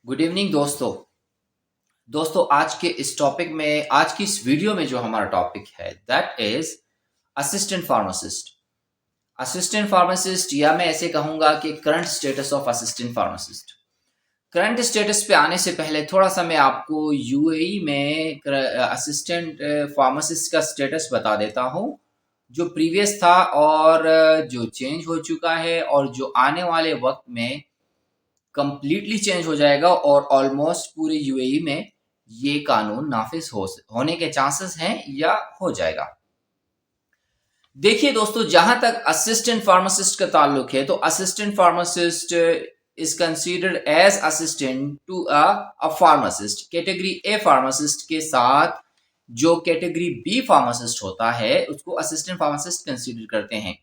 Good evening दोस्तों आज के इस टॉपिक में आज की इस वीडियो में जो हमारा टॉपिक है दैट इज असिस्टेंट फार्मासिस्ट या मैं ऐसे कहूंगा कि current status of assistant pharmacist. Current status पे आने से पहले थोड़ा सा मैं आपको यूएई में असिस्टेंट फार्मासिस्ट का स्टेटस बता देता हूँ, जो प्रीवियस था और जो चेंज हो चुका है और जो आने वाले वक्त में कंप्लीटली चेंज हो जाएगा और ऑलमोस्ट पूरे यूएई में ये कानून नाफिज होने के चांसेस हैं या हो जाएगा। देखिए दोस्तों, जहां तक असिस्टेंट फार्मासिस्ट का ताल्लुक है तो assistant pharmacist is considered as assistant to a pharmacist. Category A pharmacist के साथ जो कैटेगरी बी फार्मासिस्ट होता है उसको असिस्टेंट फार्मासिस्ट कंसीडर करते हैं।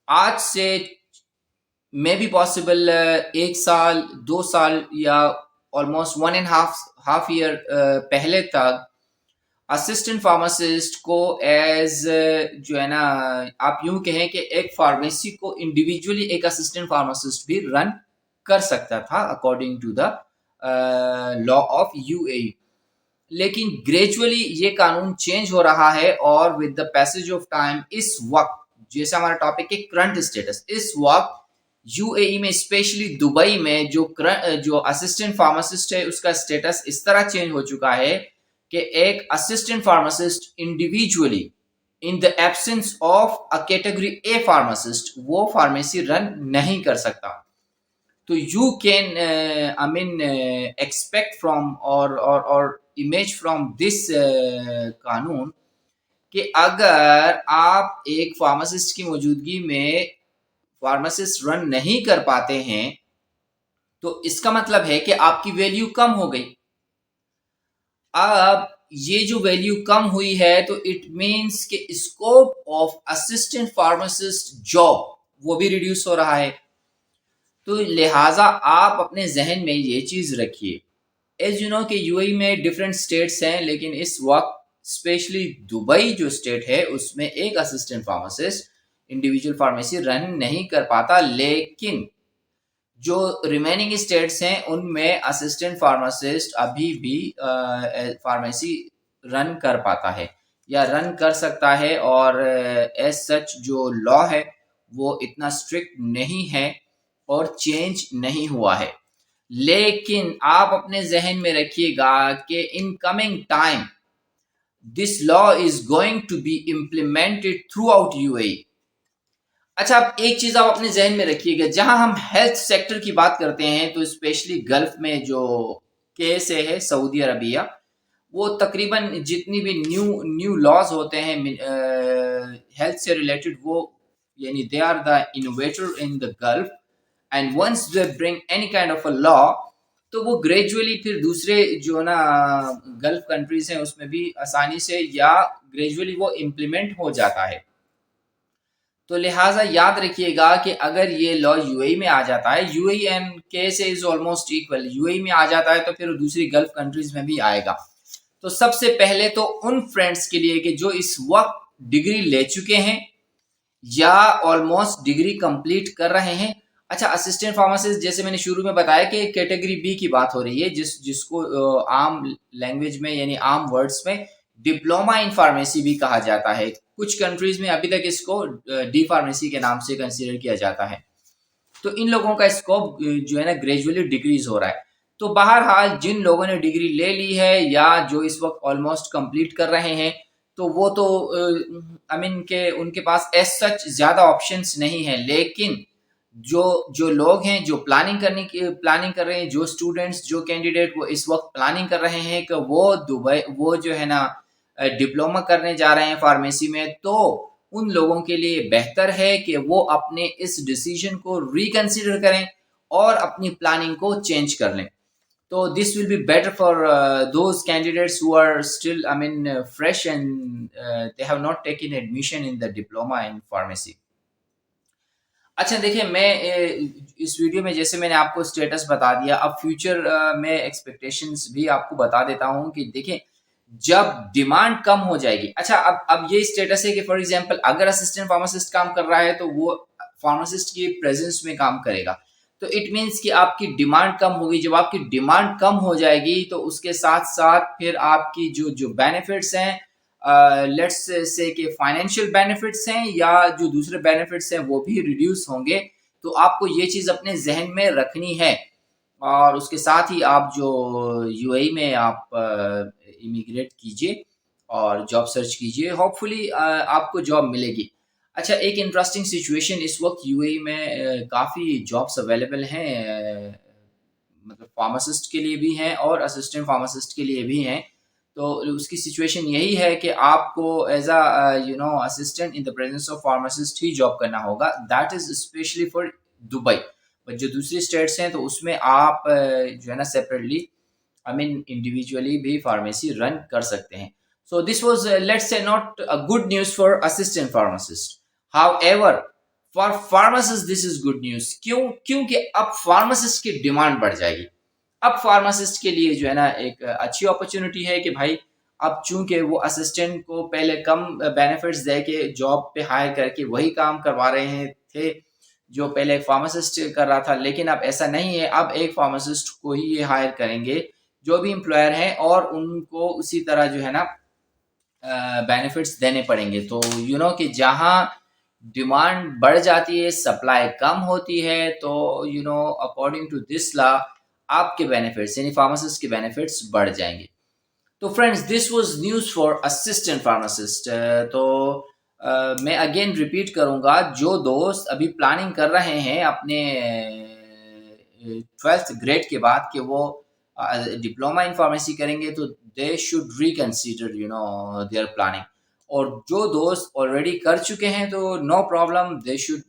आज से मे बी पॉसिबल 1 साल 2 साल या ऑलमोस्ट 1.5 ईयर पहले तक असिस्टेंट फार्मासिस्ट को एज जो है ना, आप यूं कहें कि एक फार्मेसी को इंडिविजुअली एक असिस्टेंट फार्मासिस्ट भी रन कर सकता था according to the law of UAE. लेकिन ग्रेजुअली ये कानून चेंज हो रहा है और with the passage of time इस वक्त, जैसे हमारा टॉपिक है करंट स्टेटस, इस वक्त यूएई में स्पेशली दुबई में जो असिस्टेंट फार्मासिस्ट है उसका स्टेटस इस तरह चेंज हो चुका है कि एक assistant pharmacist individually in the absence of a category A pharmacist वो फार्मेसी रन नहीं कर सकता। तो यू कैन एक्सपेक्ट फ्रॉम और इमेज फ्रॉम दिस कानून कि अगर आप एक फार्मासिस्ट की मौजूदगी में फार्मासिस्ट रन नहीं कर पाते हैं तो इसका मतलब है कि आपकी वैल्यू कम हो गई। अब ये जो वैल्यू कम हुई है तो इट मीन्स कि scope of assistant pharmacist job वो भी रिड्यूस हो रहा है। तो लिहाजा आप अपने जहन में ये चीज रखिए, एज यू नो कि यूएई में डिफरेंट स्टेट्स हैं, लेकिन इस वक्त स्पेशली दुबई जो स्टेट है उसमें एक assistant pharmacist individual pharmacy run नहीं कर पाता। लेकिन जो रिमेनिंग स्टेट्स हैं उनमें असिस्टेंट फार्मासिस्ट अभी भी फार्मेसी रन कर पाता है या रन कर सकता है और एज सच जो लॉ है वो इतना स्ट्रिक्ट नहीं है और चेंज नहीं हुआ है। लेकिन आप अपने जहन में रखिएगा कि in coming time this law is going to be implemented throughout UAE. अच्छा, अब एक चीज आप अपने जहन में रखिएगा, जहां हम हेल्थ सेक्टर की बात करते हैं तो स्पेशली गल्फ में जो केएसए है सऊदी अरबिया, वो तकरीबन जितनी भी न्यू लॉज होते हैं हेल्थ से रिलेटेड, वो यानी they are the innovator in the Gulf and once they bring any kind of a law तो वो ग्रेजुअली फिर दूसरे जो ना गल्फ कंट्रीज हैं उसमें भी आसानी से या ग्रेजुअली वो इम्प्लीमेंट हो जाता है। तो लिहाजा याद रखिएगा कि अगर ये लॉ यूएई में आ जाता है, यूएई एंड के से इज ऑलमोस्ट इक्वल, यूएई में आ जाता है तो फिर दूसरी गल्फ कंट्रीज में भी आएगा। तो सबसे पहले तो उन फ्रेंड्स के लिए कि जो इस वक्त डिग्री ले चुके हैं या ऑलमोस्ट डिग्री कंप्लीट कर रहे हैं। अच्छा, असिस्टेंट फार्मासिस्ट जैसे मैंने शुरू में बताया कि कैटेगरी बी की बात हो रही है, जिसको आम लैंग्वेज में यानी आम वर्ड्स में डिप्लोमा इन फार्मेसी भी कहा जाता है। कुछ कंट्रीज में अभी तक इसको डी फार्मेसी के नाम से कंसीडर किया जाता है। तो इन लोगों का स्कोप जो है ना ग्रेजुअली डिक्रीज हो रहा है। तो बहरहाल जिन लोगों ने डिग्री ले ली है या जो इस वक्त ऑलमोस्ट कंप्लीट कर रहे हैं तो वो तो आई मीन के उनके पास एज सच ज्यादा ऑप्शंस नहीं है। लेकिन जो जो लोग हैं जो प्लानिंग कर रहे हैं, जो स्टूडेंट्स जो कैंडिडेट वो इस वक्त प्लानिंग कर रहे हैं कि वो जो है ना डिप्लोमा करने जा रहे हैं फार्मेसी में, तो उन लोगों के लिए बेहतर है कि वो अपने इस डिसीजन को रिकंसिडर करें और अपनी प्लानिंग को चेंज कर लें। तो this will be better for those candidates who are still I mean fresh and they have not taken admission in the diploma in pharmacy. अच्छा देखिए, मैं इस वीडियो में जैसे मैंने आपको स्टेटस बता दिया, अब फ्यूचर में एक्सपेक्टेशंस भी आपको बता देता हूं कि देखें जब डिमांड कम हो जाएगी। अच्छा, अब ये स्टेटस है कि फॉर एग्जांपल अगर असिस्टेंट फार्मासिस्ट काम कर रहा है तो वो फार्मासिस्ट की प्रेजेंस में काम करेगा। तो इट मीन्स कि आपकी डिमांड कम होगी। जब आपकी डिमांड कम हो जाएगी तो उसके साथ साथ फिर आपकी जो जो बेनिफिट्स हैं, लेट्स से कि फाइनेंशियल बेनिफिट्स हैं या जो दूसरे बेनिफिट्स हैं वो भी रिड्यूस होंगे। तो आपको ये चीज़ अपने जहन में रखनी है। और उसके साथ ही आप जो यूएई में आप इमिग्रेट कीजिए और जॉब सर्च कीजिए, होपफुली आपको जॉब मिलेगी। अच्छा, एक इंटरेस्टिंग सिचुएशन इस वक्त यूएई में काफ़ी जॉब्स अवेलेबल हैं, मतलब फार्मासिस्ट के लिए भी हैं और असिस्टेंट फार्मासिस्ट के लिए भी हैं। तो उसकी सिचुएशन यही है कि आपको as a assistant in the presence of pharmacist ही जॉब करना होगा। That is specially for Dubai. But जो दूसरी स्टेट्स हैं तो उसमें आप जो है ना सेपरेटली, आई मीन इंडिविजुअली भी फार्मेसी रन कर सकते हैं। So this was, let's say, not a good news for assistant pharmacist. However, for pharmacist this is good news. क्यों? क्योंकि अब फार्मासिस्ट की डिमांड बढ़ जाएगी। अब फार्मासिस्ट के लिए जो है ना एक अच्छी अपॉर्चुनिटी है कि भाई अब चूंकि वो असिस्टेंट को पहले कम बेनिफिट्स दे के जॉब पे हायर करके वही काम करवा रहे हैं थे जो पहले एक फार्मासिस्ट कर रहा था, लेकिन अब ऐसा नहीं है। अब एक फार्मासिस्ट को ही ये हायर करेंगे जो भी एम्प्लॉयर हैं और उनको उसी तरह जो है ना बेनिफिट्स देने पड़ेंगे। तो कि जहाँ डिमांड बढ़ जाती है, सप्लाई कम होती है, तो अकॉर्डिंग टू दिस लॉ आपके बेनिफिट्स यानी फार्मासिस्ट के बेनिफिट्स बढ़ जाएंगे। तो friends, this was news for assistant pharmacist. तो मैं अगेन रिपीट करूंगा, जो दोस्त अभी प्लानिंग कर रहे हैं अपने 12th ग्रेड के बाद कि वो डिप्लोमा इन फार्मेसी करेंगे, तो they should reconsider their planning. और जो दोस्त ऑलरेडी कर चुके हैं तो no problem, they should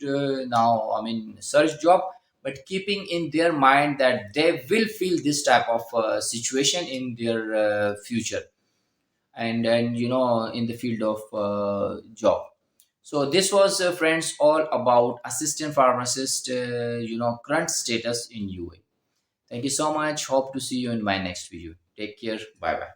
now I mean search job, but keeping in their mind that they will feel this type of situation in their future, and in the field of job. So this was, friends, all about assistant pharmacist current status in UA. Thank you so much. Hope to see you in my next video. Take care. Bye bye.